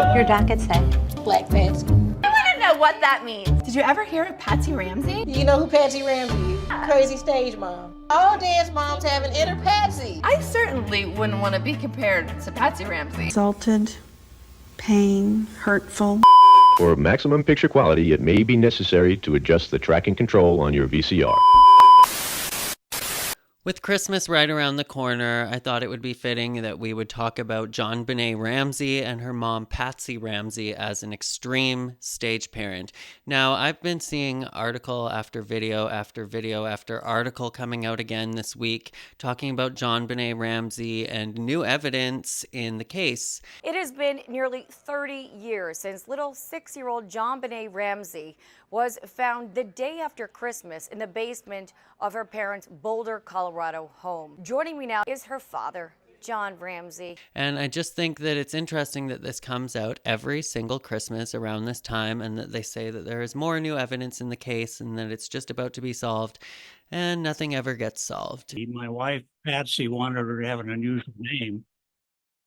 Your jacket say? Black Patsy. I want to know what that means. Did you ever hear of Patsy Ramsey? You know who Patsy Ramsey is? Crazy stage mom. All dance moms have an inner Patsy. I certainly wouldn't want to be compared to Patsy Ramsey. Insulted, pain, hurtful. For maximum picture quality, it may be necessary to adjust the tracking control on your VCR. With Christmas right around the corner, I thought it would be fitting that we would talk about JON Ramsey and her mom Patsy Ramsey as an extreme stage parent. Now, I've been seeing article after video after video after article coming out again this week talking about JON Ramsey and new evidence in the case. It has been nearly 30 years since little 6-year-old JON Ramsey was found the day after Christmas in the basement of her parents' Boulder, Colorado home. Joining me now is her father, JON Ramsey. And I just think that it's interesting that this comes out every single Christmas around this time, and that they say that there is more new evidence in the case and that it's just about to be solved, and nothing ever gets solved. My wife, Patsy, wanted her to have an unusual name,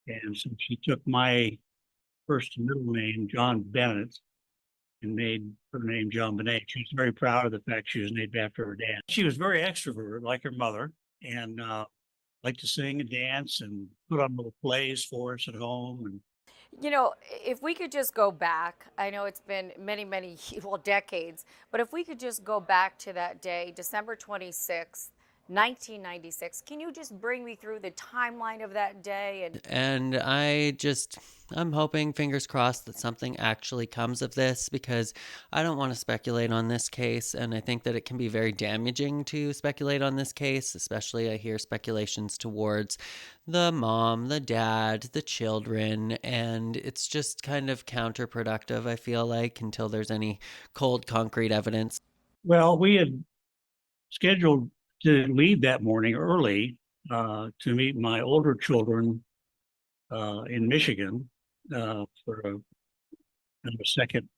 and so she took my first and middle name, John Bennett, and made her name JON. She was very proud of the fact she was named after her dad. She was very extroverted, like her mother, and liked to sing and dance and put on little plays for us at home. And You know, if we could just go back, I know it's been many, well, decades, but if we could just go back to that day, December 26th, 1996, can you just bring me through the timeline of that day? And I'm hoping, fingers crossed, that something actually comes of this, because I don't want to speculate on this case, and I think that it can be very damaging to speculate on this case, especially I hear speculations towards the mom, the dad, the children, and it's just kind of counterproductive, I feel like, until there's any cold, concrete evidence. well, we had scheduled to leave that morning early to meet my older children in Michigan for a second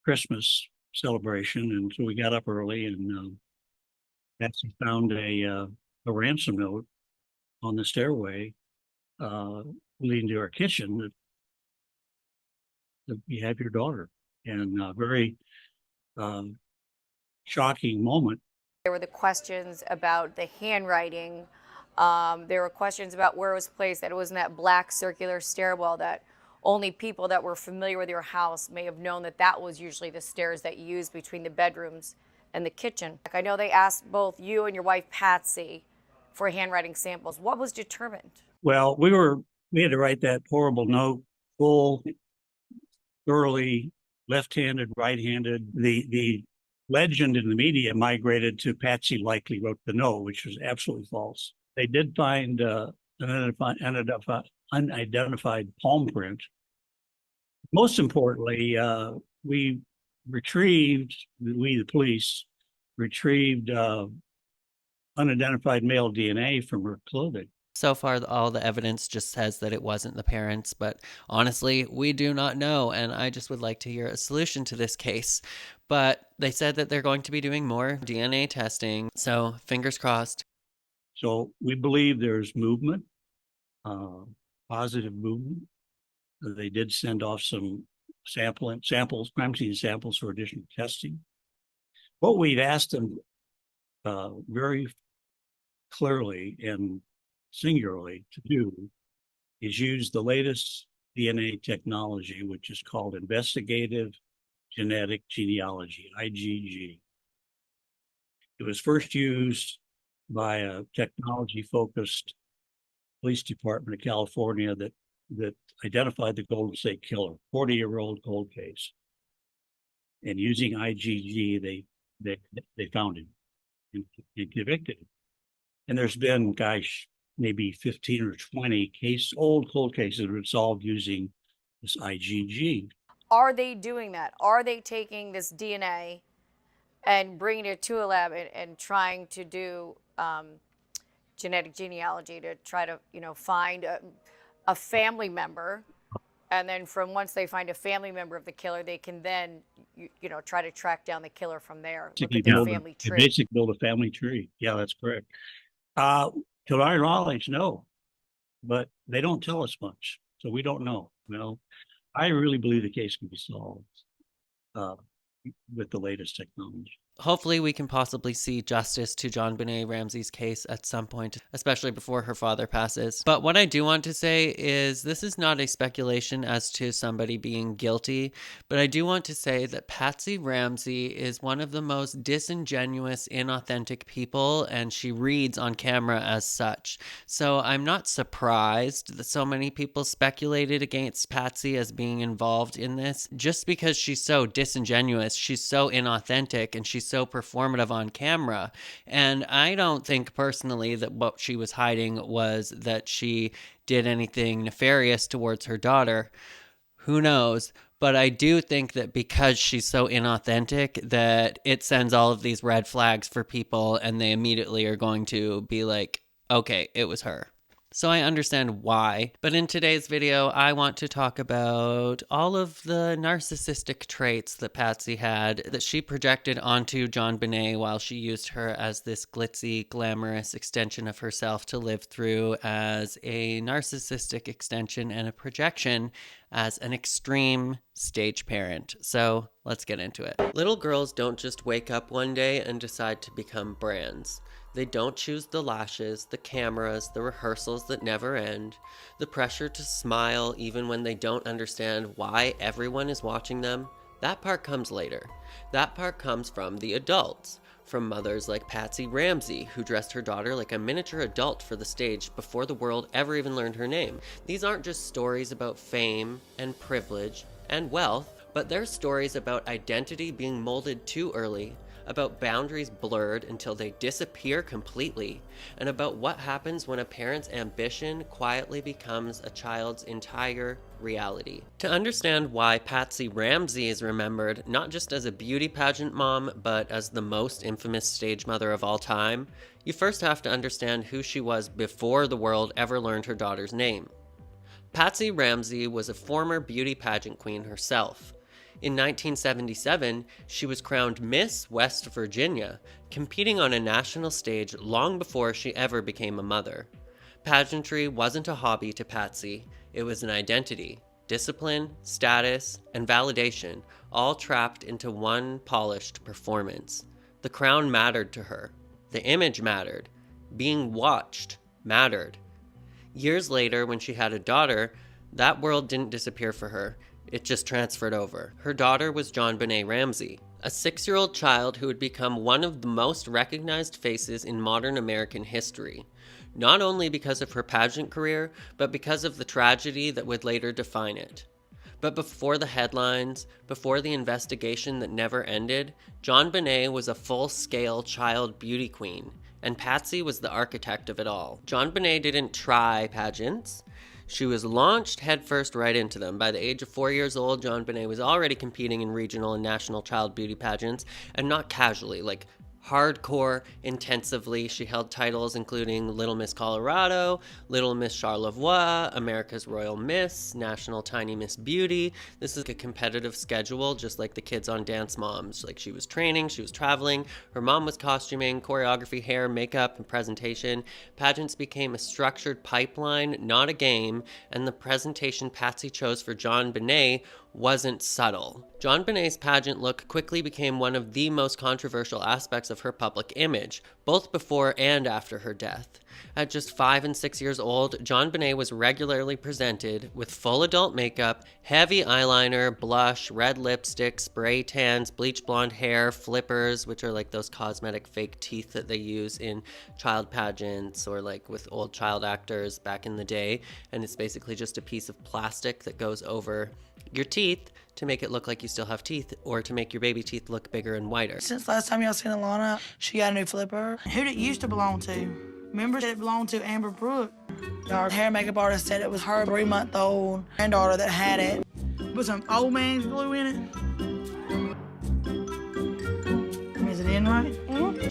Christmas celebration. And so we got up early, and Patsy found a ransom note on the stairway leading to our kitchen that you have your daughter. And a very shocking moment. There were the questions about the handwriting. There were questions about where it was placed, that it was in that black circular stairwell, that only people that were familiar with your house may have known that that was usually the stairs that you used between the bedrooms and the kitchen. I know they asked both you and your wife, Patsy, for handwriting samples. What was determined? Well, we had to write that horrible note, full, thoroughly, left-handed, right-handed. The legend in the media migrated to Patsy likely wrote the note, which was absolutely false. They did find an unidentified palm print. Most importantly, the police retrieved unidentified male DNA from her clothing. So far, all the evidence just says that it wasn't the parents, but honestly, we do not know, and I just would like to hear a solution to this case. But they said that they're going to be doing more DNA testing, so fingers crossed. So we believe there's movement, positive movement. They did send off some crime scene samples for additional testing. What we've asked them very clearly and singularly to do is use the latest DNA technology, which is called Investigative Genetic Genealogy, IgG. It was first used by a technology-focused police department of California that identified the Golden State Killer, 40-year-old cold case. And using IgG, they found him and convicted him. And there's been, maybe 15 or 20 old cold cases that were solved using this IgG. Are they doing that? Are they taking this DNA and bringing it to a lab and trying to do genetic genealogy to try to, find a family member? And then once they find a family member of the killer, they can then, try to track down the killer from there. Look at their family tree. Basically build a family tree. Yeah, that's correct. To our knowledge, no, but they don't tell us much, so we don't know. I really believe the case can be solved uh, with the latest technology. Hopefully we can possibly see justice to JonBenet Ramsey's case at some point, especially before her father passes. But what I do want to say is this is not a speculation as to somebody being guilty, but I do want to say that Patsy Ramsey is one of the most disingenuous, inauthentic people, and she reads on camera as such. So I'm not surprised that so many people speculated against Patsy as being involved in this, just because she's so disingenuous, she's so inauthentic, and she's so performative on camera. And I don't think personally that what she was hiding was that she did anything nefarious towards her daughter. Who knows? But I do think that because she's so inauthentic, that it sends all of these red flags for people, and they immediately are going to be like, okay, it was her. So I understand why. But in today's video, I want to talk about all of the narcissistic traits that Patsy had that she projected onto JonBenet while she used her as this glitzy, glamorous extension of herself to live through as a narcissistic extension and a projection as an extreme stage parent. So let's get into it. Little girls don't just wake up one day and decide to become brands. They don't choose the lashes, the cameras, the rehearsals that never end, the pressure to smile even when they don't understand why everyone is watching them. That part comes later. That part comes from the adults, from mothers like Patsy Ramsey, who dressed her daughter like a miniature adult for the stage before the world ever even learned her name. These aren't just stories about fame and privilege and wealth, but they're stories about identity being molded too early, about boundaries blurred until they disappear completely, and about what happens when a parent's ambition quietly becomes a child's entire reality. To understand why Patsy Ramsey is remembered not just as a beauty pageant mom, but as the most infamous stage mother of all time, you first have to understand who she was before the world ever learned her daughter's name. Patsy Ramsey was a former beauty pageant queen herself. In 1977, she was crowned Miss West Virginia, competing on a national stage long before she ever became a mother. Pageantry wasn't a hobby to Patsy, it was an identity, discipline, status, and validation, all trapped into one polished performance. The crown mattered to her. The image mattered. Being watched mattered. Years later, when she had a daughter, that world didn't disappear for her. It just transferred over. Her daughter was JonBenet Ramsey, a 6-year-old child who would become one of the most recognized faces in modern American history. Not only because of her pageant career, but because of the tragedy that would later define it. But before the headlines, before the investigation that never ended, JonBenet was a full-scale child beauty queen, and Patsy was the architect of it all. JonBenet didn't try pageants. She was launched headfirst right into them. By the age of 4 years old, JonBenet was already competing in regional and national child beauty pageants, and not casually, like hardcore, intensively. She held titles including Little Miss Colorado, Little Miss Charlevoix, America's Royal Miss, National Tiny Miss Beauty. This is a competitive schedule, just like the kids on Dance Moms. Like, she was training, she was traveling, her mom was costuming, choreography, hair, makeup, and presentation. Pageants became a structured pipeline, not a game, and the presentation Patsy chose for JonBenet wasn't subtle. JonBenet's pageant look quickly became one of the most controversial aspects of her public image, both before and after her death. At just 5 and 6 years old, JonBenet was regularly presented with full adult makeup, heavy eyeliner, blush, red lipstick, spray tans, bleach blonde hair, flippers, which are like those cosmetic fake teeth that they use in child pageants or like with old child actors back in the day. And it's basically just a piece of plastic that goes over your teeth to make it look like you still have teeth, or to make your baby teeth look bigger and whiter. Since last time y'all seen Alana, she got a new flipper. Who did it used to belong to? Remember that it belonged to Amber Brooke? Our hair makeup artist said it was her 3-month-old granddaughter that had it. Put some old man's glue in it. Is it in right?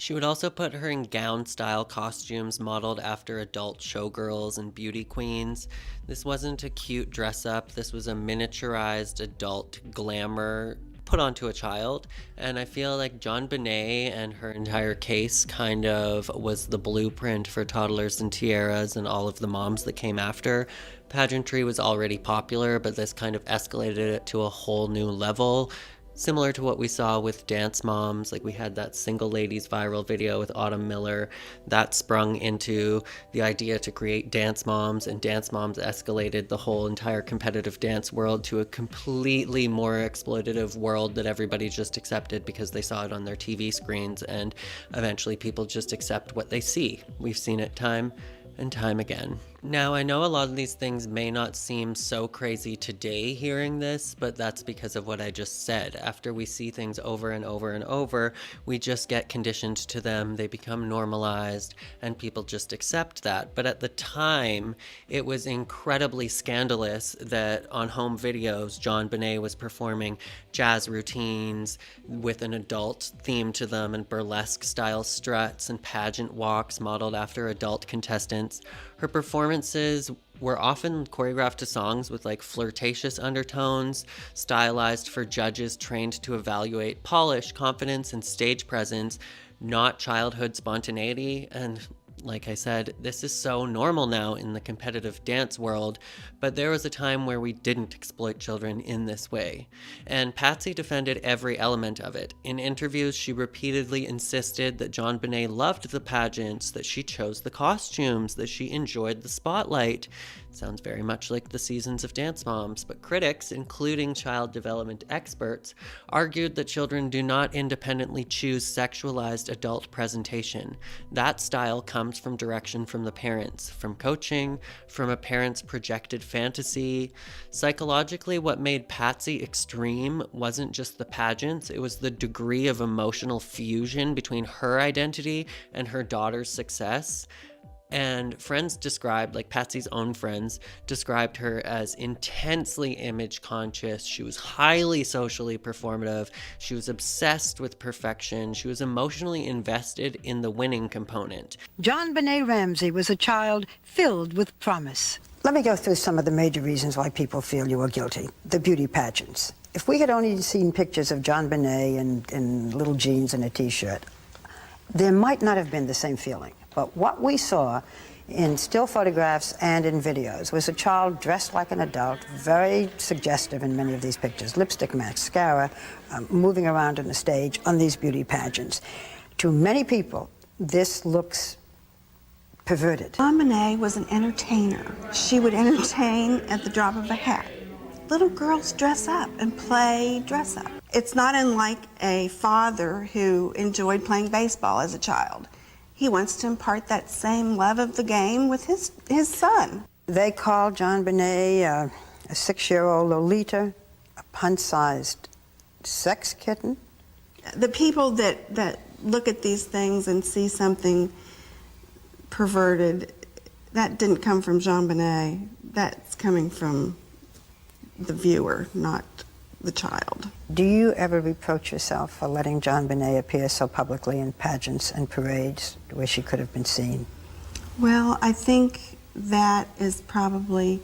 She would also put her in gown-style costumes modeled after adult showgirls and beauty queens. This wasn't a cute dress-up. This was a miniaturized adult glamour put onto a child. And I feel like JonBenet and her entire case kind of was the blueprint for Toddlers and Tiaras and all of the moms that came after, Pageantry was already popular, but this kind of escalated it to a whole new level. Similar to what we saw with Dance Moms, like we had that Single Ladies viral video with Autumn Miller, that sprung into the idea to create Dance Moms, and Dance Moms escalated the whole entire competitive dance world to a completely more exploitative world that everybody just accepted because they saw it on their TV screens, and eventually people just accept what they see. We've seen it time and time again. Now, I know a lot of these things may not seem so crazy today hearing this, but that's because of what I just said. After we see things over and over and over, we just get conditioned to them, they become normalized, and people just accept that. But at the time, it was incredibly scandalous that on home videos, JonBenet was performing jazz routines with an adult theme to them and burlesque-style struts and pageant walks modeled after adult contestants. Her performances were often choreographed to songs with like flirtatious undertones, stylized for judges trained to evaluate polish, confidence, and stage presence, not childhood spontaneity. And like I said, this is so normal now in the competitive dance world, but there was a time where we didn't exploit children in this way. And Patsy defended every element of it. In interviews, she repeatedly insisted that JonBenet loved the pageants, that she chose the costumes, that she enjoyed the spotlight. Sounds very much like the seasons of Dance Moms, but critics, including child development experts, argued that children do not independently choose sexualized adult presentation. That style comes from direction from the parents, from coaching, from a parent's projected fantasy. Psychologically, what made Patsy extreme wasn't just the pageants, it was the degree of emotional fusion between her identity and her daughter's success. And friends described, like Patsy's own friends, described her as intensely image conscious. She was highly socially performative. She was obsessed with perfection. She was emotionally invested in the winning component. JonBenet Ramsey was a child filled with promise. Let me go through some of the major reasons why people feel you are guilty. The beauty pageants. If we had only seen pictures of JonBenet in little jeans and a t-shirt, there might not have been the same feeling. But what we saw in still photographs and in videos was a child dressed like an adult, very suggestive in many of these pictures, lipstick, mascara, moving around on the stage on these beauty pageants. To many people, this looks perverted. JonBenet was an entertainer. She would entertain at the drop of a hat. Little girls dress up and play dress up. It's not unlike a father who enjoyed playing baseball as a child. He wants to impart that same love of the game with his son. They call JonBenet a 6-year-old Lolita, a punt-sized sex kitten. The people that look at these things and see something perverted, that didn't come from JonBenet. That's coming from the viewer, not the child. Do you ever reproach yourself for letting JonBenet appear so publicly in pageants and parades where she could have been seen? Well, I think that is probably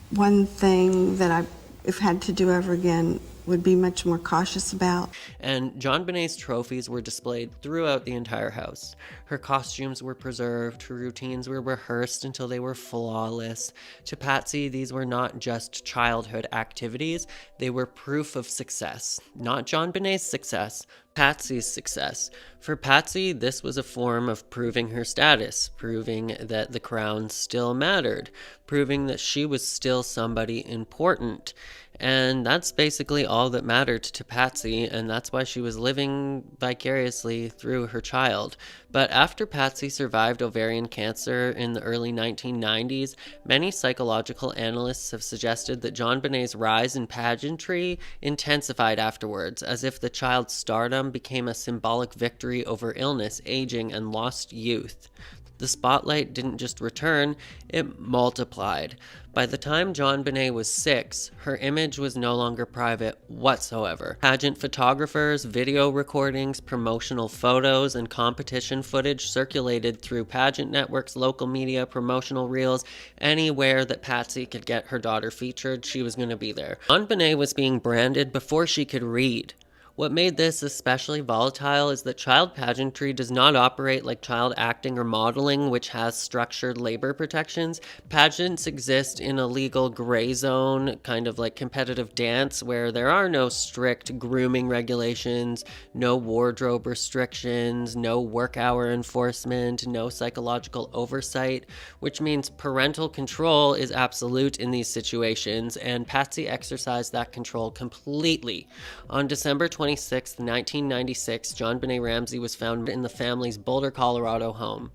one thing that I, if had to do ever again, would be much more cautious about. And JonBenet's trophies were displayed throughout the entire house. Her costumes were preserved, her routines were rehearsed until they were flawless. To Patsy, these were not just childhood activities, they were proof of success. Not JonBenet's success, Patsy's success. For Patsy, this was a form of proving her status, proving that the crown still mattered, proving that she was still somebody important. And that's basically all that mattered to Patsy, and that's why she was living vicariously through her child. But after Patsy survived ovarian cancer in the early 1990s, many psychological analysts have suggested that JonBenet's rise in pageantry intensified afterwards, as if the child's stardom became a symbolic victory over illness, aging, and lost youth. The spotlight didn't just return, it multiplied. By the time JonBenet was 6, her image was no longer private whatsoever. Pageant photographers, video recordings, promotional photos, and competition footage circulated through pageant networks, local media, promotional reels. Anywhere that Patsy could get her daughter featured, she was going to be there. JonBenet was being branded before she could read. What made this especially volatile is that child pageantry does not operate like child acting or modeling, which has structured labor protections. Pageants exist in a legal gray zone, kind of like competitive dance, where there are no strict grooming regulations, no wardrobe restrictions, no work hour enforcement, no psychological oversight, which means parental control is absolute in these situations, and Patsy exercised that control completely. On December 26, 1996, JonBenet Ramsey was found in the family's Boulder, Colorado home.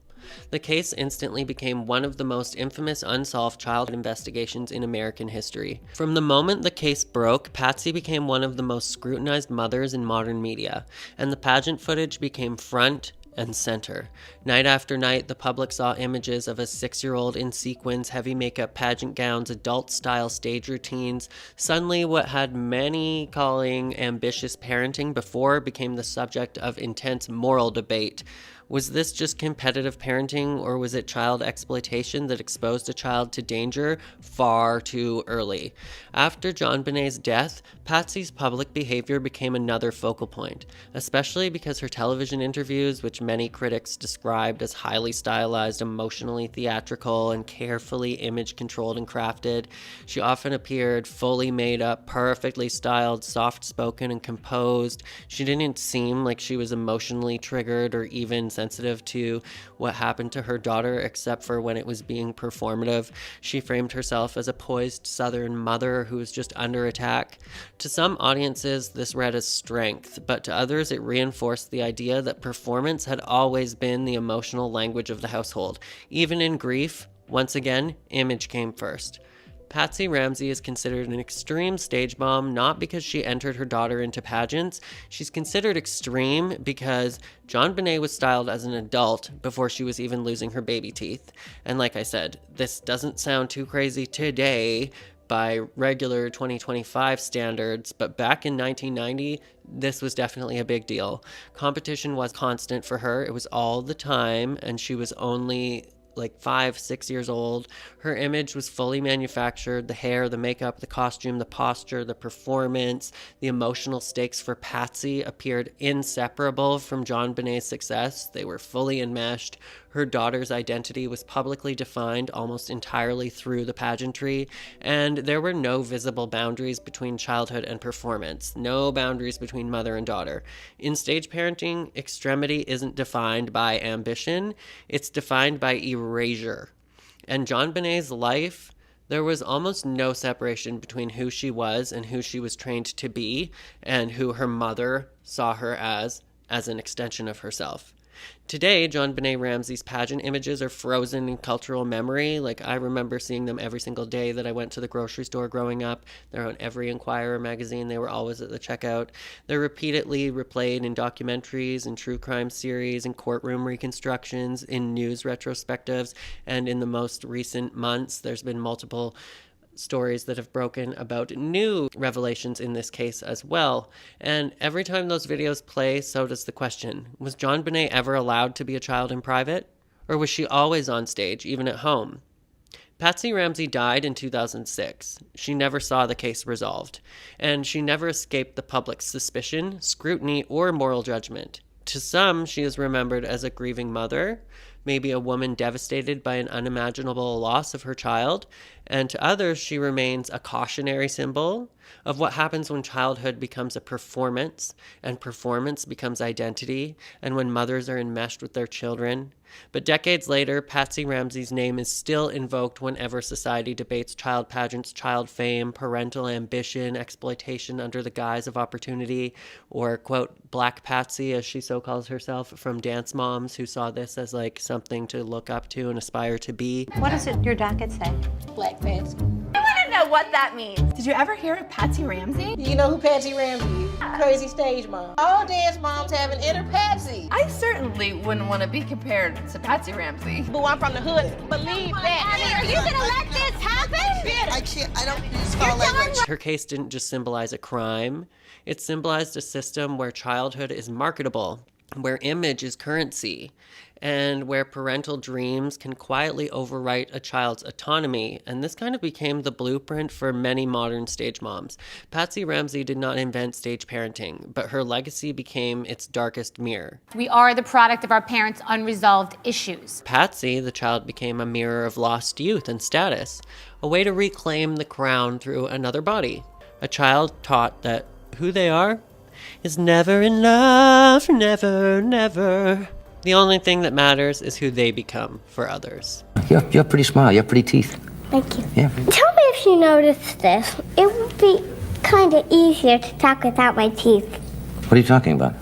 The case instantly became one of the most infamous unsolved child investigations in American history. From the moment the case broke, Patsy became one of the most scrutinized mothers in modern media, and the pageant footage became front and center. Night after night, the public saw images of a 6-year-old in sequins, heavy makeup, pageant gowns, adult-style stage routines. Suddenly, what had many calling ambitious parenting before became the subject of intense moral debate. Was this just competitive parenting, or was it child exploitation that exposed a child to danger far too early? After JonBenet's death, Patsy's public behavior became another focal point, especially because her television interviews, which many critics described as highly stylized, emotionally theatrical, and carefully image-controlled and crafted, she often appeared fully made up, perfectly styled, soft-spoken, and composed. She didn't seem like she was emotionally triggered or even sensitive to what happened to her daughter, except for when it was being performative. She framed herself as a poised Southern mother who was just under attack. To some audiences, this read as strength, but to others, it reinforced the idea that performance had always been the emotional language of the household. Even in grief, once again, image came first. Patsy Ramsey is considered an extreme stage mom, not because she entered her daughter into pageants. She's considered extreme because JonBenet was styled as an adult before she was even losing her baby teeth. And like I said, this doesn't sound too crazy today by regular 2025 standards, but back in 1990, this was definitely a big deal. Competition was constant for her. It was all the time, and she was only like 5-6 years old. Her image was fully manufactured. The hair, the makeup, the costume, the posture, the performance, the emotional stakes for Patsy appeared inseparable from JonBenet's success. They were fully enmeshed. Her daughter's identity was publicly defined almost entirely through the pageantry, and there were no visible boundaries between childhood and performance, no boundaries between mother and daughter. In stage parenting, extremity isn't defined by ambition, it's defined by erasure. And JonBenet's life, there was almost no separation between who she was and who she was trained to be, and who her mother saw her as an extension of herself. Today, JonBenet Ramsey's pageant images are frozen in cultural memory. Like, I remember seeing them every single day that I went to the grocery store growing up. They're on every Inquirer magazine. They were always at the checkout. They're repeatedly replayed in documentaries, in true crime series, in courtroom reconstructions, in news retrospectives, and in the most recent months, there's been multiple stories that have broken about new revelations in this case as well. And every time those videos play, so does the question, was JonBenet ever allowed to be a child in private? Or was she always on stage, even at home? Patsy Ramsey died in 2006. She never saw the case resolved, and she never escaped the public's suspicion, scrutiny, or moral judgment. To some, she is remembered as a grieving mother, maybe a woman devastated by an unimaginable loss of her child, and to others she remains a cautionary symbol of what happens when childhood becomes a performance, and performance becomes identity, and when mothers are enmeshed with their children. But decades later, Patsy Ramsey's name is still invoked whenever society debates child pageants, child fame, parental ambition, exploitation under the guise of opportunity, or, quote, Black Patsy, as she so calls herself, from Dance Moms, who saw this as like something to look up to and aspire to be. What does your docket say? Black Patsy. I want to know what that means. Did you ever hear of Patsy Ramsey? You know who Patsy Ramsey is? Crazy stage mom. All dance moms have an inner Patsy. I certainly wouldn't want to be compared to Patsy Ramsey. Boo, I'm from the hood. Believe that. Are you gonna let this happen? I can't, I don't use foul language. Her case didn't just symbolize a crime, it symbolized a system where childhood is marketable, where image is currency, and where parental dreams can quietly overwrite a child's autonomy. And this kind of became the blueprint for many modern stage moms. Patsy Ramsey did not invent stage parenting, but her legacy became its darkest mirror. We are the product of our parents' unresolved issues. Patsy, the child, became a mirror of lost youth and status, a way to reclaim the crown through another body. A child taught that who they are is never enough, never, never. The only thing that matters is who they become for others. You're pretty smart. You have pretty teeth. Thank you. Yeah. Tell me if you noticed this. It would be kind of easier to talk without my teeth. What are you talking about?